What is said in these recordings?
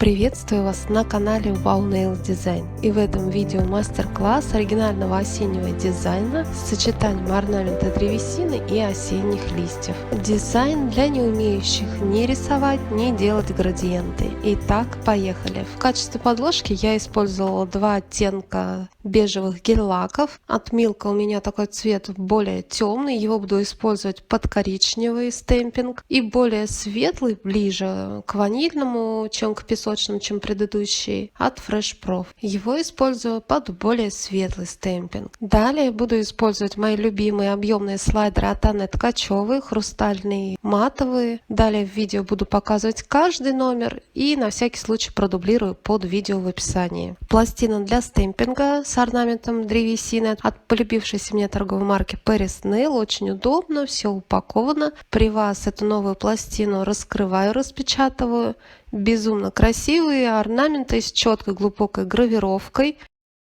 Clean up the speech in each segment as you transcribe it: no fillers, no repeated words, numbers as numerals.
Приветствую вас на канале Wow Nails Design, и в этом видео мастер-класс оригинального осеннего дизайна с сочетанием орнамента древесины и осенних листьев. Дизайн для не умеющих ни рисовать, ни делать градиенты. Итак, поехали! В качестве подложки я использовала два оттенка бежевых гель-лаков. От Milka у меня такой цвет более темный, его буду использовать под коричневый стемпинг, и более светлый, ближе к ванильному, чем к песочному, чем предыдущий, от Fresh Prof. Его использую под более светлый стемпинг. Далее буду использовать мои любимые объемные слайдеры от Анны Ткачевой, хрустальные, матовые. Далее в видео буду показывать каждый номер и на всякий случай продублирую под видео в описании. Пластина для стемпинга с орнаментом древесины от полюбившейся мне торговой марки Paris Nail. Очень удобно, все упаковано. При вас эту новую пластину раскрываю, распечатываю. Безумно красивые орнаменты с четкой глубокой гравировкой.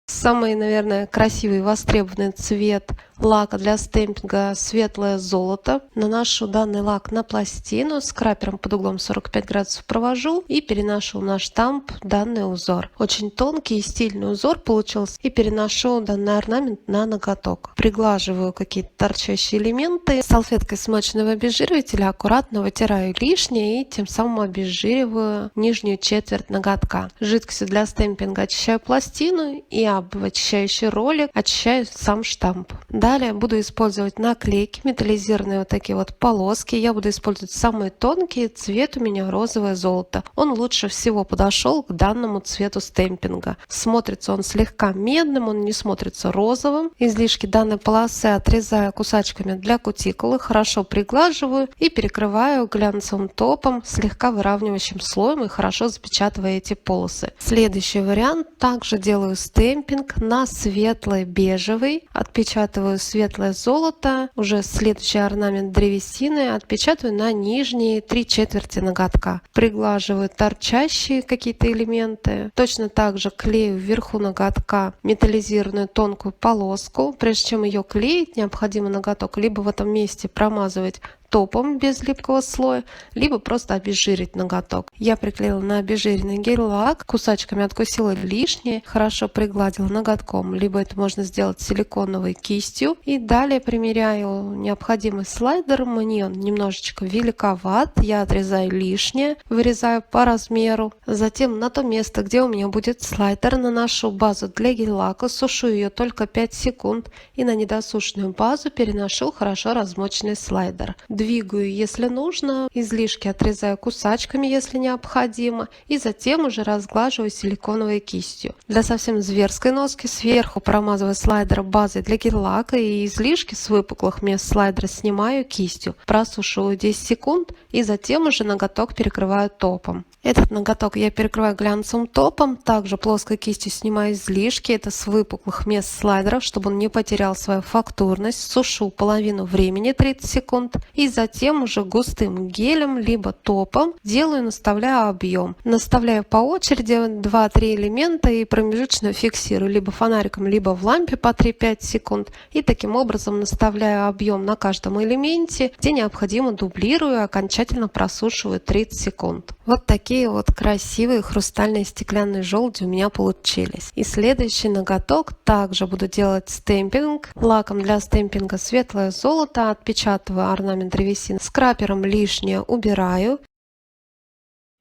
Самый, наверное, красивый востребованный цвет лака для стемпинга — светлое золото. Наношу данный лак на пластину, скрапером под углом 45 градусов провожу и переношу на штамп данный узор. Очень тонкий и стильный узор получился, и переношу данный орнамент на ноготок. Приглаживаю какие-то торчащие элементы. Салфеткой, смоченной в обезжиривателе, аккуратно вытираю лишнее и тем самым обезжириваю нижнюю четверть ноготка. Жидкостью для стемпинга очищаю пластину и об очищающий ролик очищаю сам штамп. Далее буду использовать наклейки, металлизированные вот такие вот полоски. Я буду использовать самые тонкие, цвет у меня розовое золото. Он лучше всего подошел к данному цвету стемпинга. Смотрится он слегка медным, он не смотрится розовым. Излишки данной полосы отрезаю кусачками для кутикулы, хорошо приглаживаю и перекрываю глянцевым топом, слегка выравнивающим слоем, и хорошо запечатывая эти полосы. Следующий вариант. Также делаю стемпинг на светлый бежевый, отпечатываю светлое золото, уже следующий орнамент древесины отпечатываю на нижние 3/4 ноготка. Приглаживаю торчащие какие-то элементы. Точно так же клею вверху ноготка металлизированную тонкую полоску. Прежде чем ее клеить, необходимо ноготок либо в этом месте промазывать топом без липкого слоя, либо просто обезжирить ноготок. Я приклеила на обезжиренный гель-лак, кусачками откусила лишнее, хорошо пригладила ноготком, либо это можно сделать силиконовой кистью. И далее примеряю необходимый слайдер. Мне он немножечко великоват, я отрезаю лишнее, вырезаю по размеру. Затем на то место, где у меня будет слайдер, наношу базу для гель-лака, сушу ее только 5 секунд и на недосушенную базу переношу хорошо размоченный слайдер. Двигаю, если нужно, излишки отрезаю кусачками, если необходимо, и затем уже разглаживаю силиконовой кистью. Для совсем зверской носки сверху промазываю слайдер базой для гель-лака и излишки с выпуклых мест слайдера снимаю кистью. Просушиваю 10 секунд и затем уже ноготок перекрываю топом. Этот ноготок я перекрываю глянцевым топом, также плоской кистью снимаю излишки, это с выпуклых мест слайдеров, чтобы он не потерял свою фактурность. Сушу половину времени, 30 секунд, и затем уже густым гелем либо топом делаю, наставляю объем. Наставляю по очереди 2-3 элемента и промежуточно фиксирую либо фонариком, либо в лампе по 3-5 секунд. И таким образом наставляю объем на каждом элементе, где необходимо дублирую, окончательно просушиваю 30 секунд. Вот такие вот красивые хрустальные стеклянные желуди у меня получились. И следующий ноготок также буду делать стемпинг. Лаком для стемпинга светлое золото, отпечатываю орнамент древесины, скрапером лишнее убираю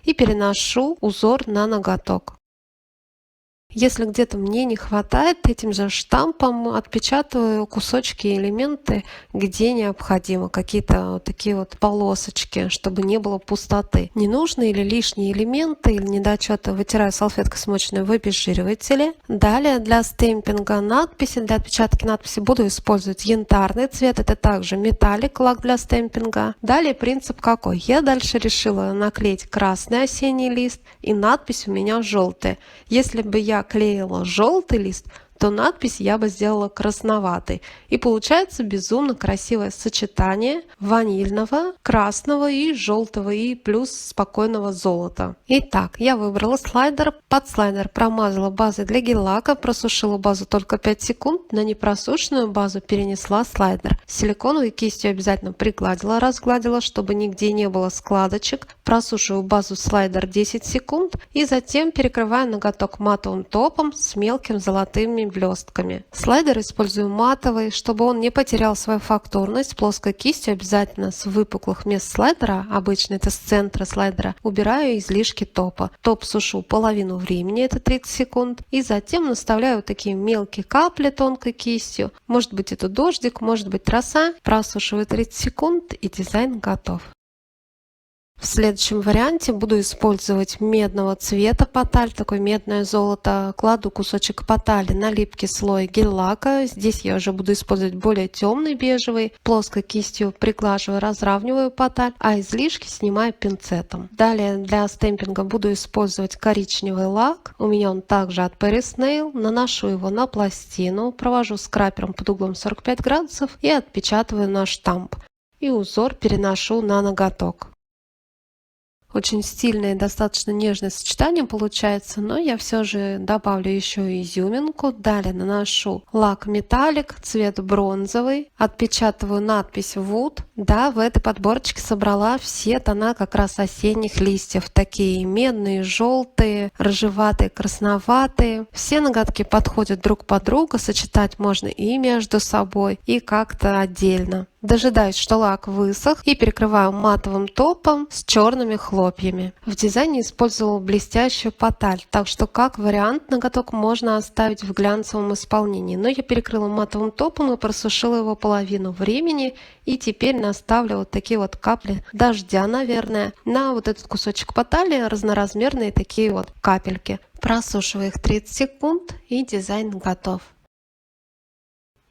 и переношу узор на ноготок. Если где-то мне не хватает, этим же штампом отпечатываю кусочки, элементы, где необходимо, какие-то вот такие вот полосочки, чтобы не было пустоты. Ненужные или лишние элементы или недочеты вытираю салфеткой, смоченной в обезжиривателе. Далее для стемпинга надписи, для отпечатки надписи буду использовать янтарный цвет, это также металлик, лак для стемпинга. Далее принцип какой? Я дальше решила наклеить красный осенний лист, и надпись у меня желтая. Если бы я клеила желтый лист, то надпись я бы сделала красноватой. И получается безумно красивое сочетание ванильного, красного и желтого, и плюс спокойного золота. Итак, я выбрала слайдер. Под слайдер промазала базой для гель-лака, просушила базу только 5 секунд, на непросушенную базу перенесла слайдер. Силиконовой кистью обязательно пригладила, разгладила, чтобы нигде не было складочек. Просушиваю базу слайдер 10 секунд и затем перекрываю ноготок матовым топом с мелкими золотыми блестками. Слайдер использую матовый, чтобы он не потерял свою фактурность. Плоской кистью обязательно с выпуклых мест слайдера, обычно это с центра слайдера, убираю излишки топа. Топ сушу половину времени, это 30 секунд, и затем наставляю вот такие мелкие капли тонкой кистью. Может быть это дождик, может быть роса. Просушиваю 30 секунд и дизайн готов. В следующем варианте буду использовать медного цвета поталь, такое медное золото. Кладу кусочек потали на липкий слой гель-лака. Здесь я уже буду использовать более темный бежевый. Плоской кистью приглаживаю, разравниваю поталь, а излишки снимаю пинцетом. Далее для стемпинга буду использовать коричневый лак. У меня он также от Paris Nail. Наношу его на пластину, провожу скрапером под углом 45 градусов и отпечатываю на штамп. И узор переношу на ноготок. Очень стильное и достаточно нежное сочетание получается, но я все же добавлю еще изюминку. Далее наношу лак металлик, цвет бронзовый, отпечатываю надпись Wood. Да, в этой подборочке собрала все тона как раз осенних листьев, такие медные, желтые, рыжеватые, красноватые. Все ноготки подходят друг под друга, сочетать можно и между собой, и как-то отдельно. Дожидаюсь, что лак высох, и перекрываю матовым топом с черными хлопьями. В дизайне использовала блестящую поталь, так что как вариант ноготок можно оставить в глянцевом исполнении. Но я перекрыла матовым топом и просушила его половину времени. И теперь наставлю вот такие вот капли дождя, наверное, на вот этот кусочек потали, разноразмерные такие вот капельки. Просушиваю их 30 секунд, и дизайн готов.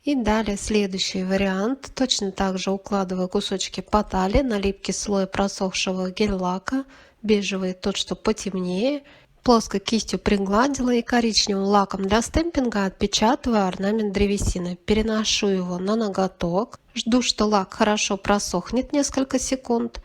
И далее следующий вариант. Точно так же укладываю кусочки потали на липкий слой просохшего гель-лака, бежевый тот, что потемнее. Плоской кистью пригладила и коричневым лаком для стемпинга отпечатываю орнамент древесины. Переношу его на ноготок. Жду, что лак хорошо просохнет несколько секунд.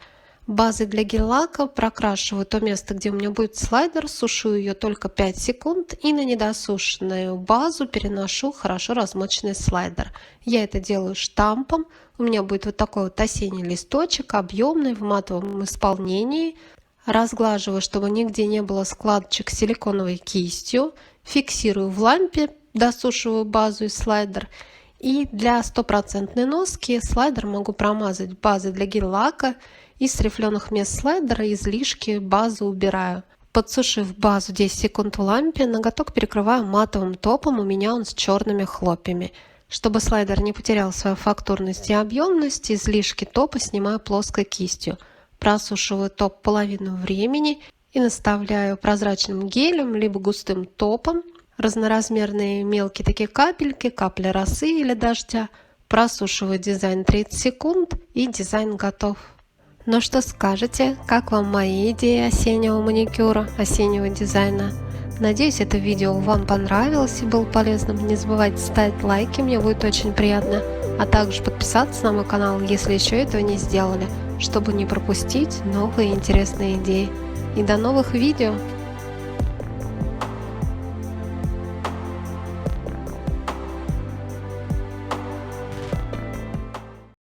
Базой для гель-лака прокрашиваю то место, где у меня будет слайдер, сушу ее только 5 секунд и на недосушенную базу переношу хорошо размоченный слайдер. Я это делаю штампом. У меня будет вот такой вот осенний листочек, объемный, в матовом исполнении. Разглаживаю, чтобы нигде не было складочек силиконовой кистью. Фиксирую в лампе, досушиваю базу и слайдер. И для стопроцентной носки слайдер могу промазать базой для гель-лака. Из рифленых мест слайдера излишки базу убираю. Подсушив базу 10 секунд в лампе, ноготок перекрываю матовым топом, у меня он с черными хлопьями. Чтобы слайдер не потерял свою фактурность и объемность, излишки топа снимаю плоской кистью. Просушиваю топ половину времени и наставляю прозрачным гелем либо густым топом. Разноразмерные мелкие такие капельки, капли росы или дождя. Просушиваю дизайн 30 секунд, и дизайн готов. Ну что скажете, как вам мои идеи осеннего маникюра, осеннего дизайна? Надеюсь, это видео вам понравилось и было полезным. Не забывайте ставить лайки, мне будет очень приятно. А также подписаться на мой канал, если еще этого не сделали, чтобы не пропустить новые интересные идеи. И до новых видео!